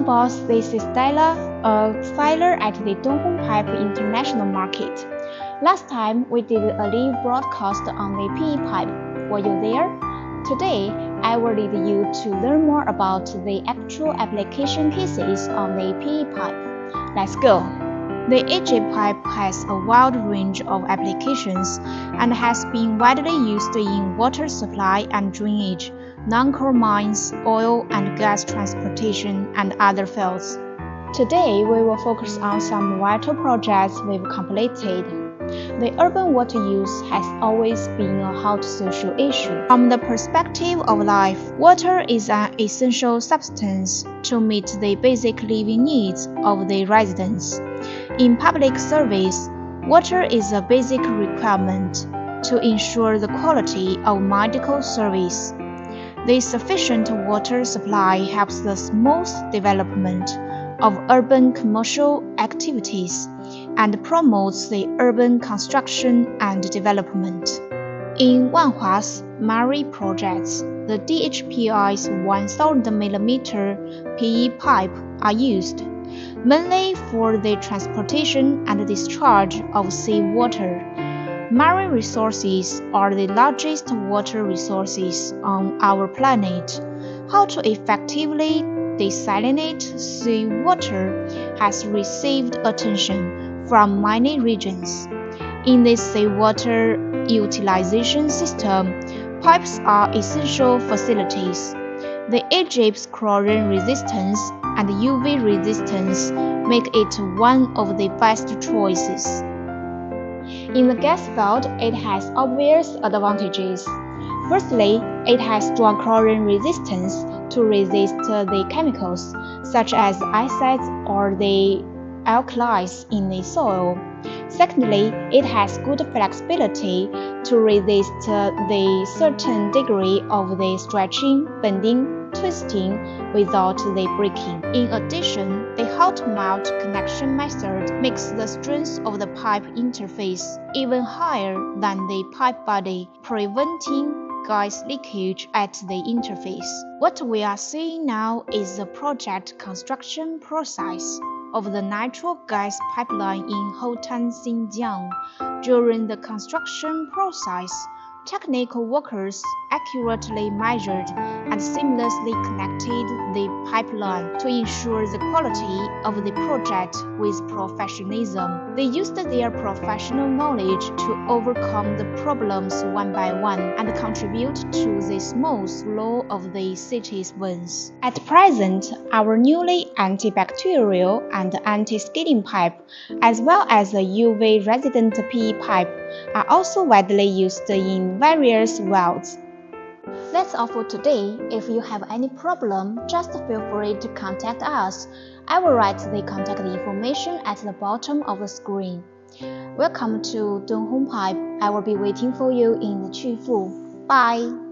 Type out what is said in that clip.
boss, this is Stella, a filer at the Donghong Pipe International Market. Last time we did a live broadcast on the PE pipe. Were you there? Today, I will lead you to learn more about the actual application cases on the PE pipe. Let's go! The HDPE pipe has a wide range of applications and has been widely used in water supply and drainage, non-coal mines, oil and gas transportation, and other fields. Today, we will focus on some vital projects we've completed. The urban water use has always been a hot social issue. From the perspective of life, water is an essential substance to meet the basic living needs of the residents. In public service, water is a basic requirement to ensure the quality of medical service. The sufficient water supply helps the smooth development of urban commercial activities and promotes the urban construction and development. In Wanhua's Mari projects, the DHPI's 1000 mm PE pipe are used, mainly for the transportation and discharge of seawater. Marine resources are the largest water resources on our planet. How to effectively desalinate seawater has received attention from many regions. In this seawater utilization system, pipes are essential facilities. The HDPE's chlorine resistance and UV resistance make it one of the best choices. In the gas field, it has obvious advantages. Firstly, it has strong chlorine resistance to resist the chemicals, such as acids or the alkalis in the soil. Secondly, it has good flexibility to resist the certain degree of the stretching, bending, twisting without the breaking. In addition, the hot-melt connection method makes the strength of the pipe interface even higher than the pipe body, preventing gas leakage at the interface. What we are seeing now is the project construction process of the natural gas pipeline in Hotan, Xinjiang. During the construction process, technical workers accurately measured and seamlessly connected the pipeline to ensure the quality of the project with professionalism. They used their professional knowledge to overcome the problems one by one and contribute to the smooth flow of the city's veins. At present, our newly antibacterial and anti-skidding pipe, as well as the UV resident PE pipe, are also widely used in various wells. That's all for today. If you have any problem, just feel free to contact us. I will write the contact information at the bottom of the screen. Welcome to Donghong Pipe. I will be waiting for you in the Qufu. Bye!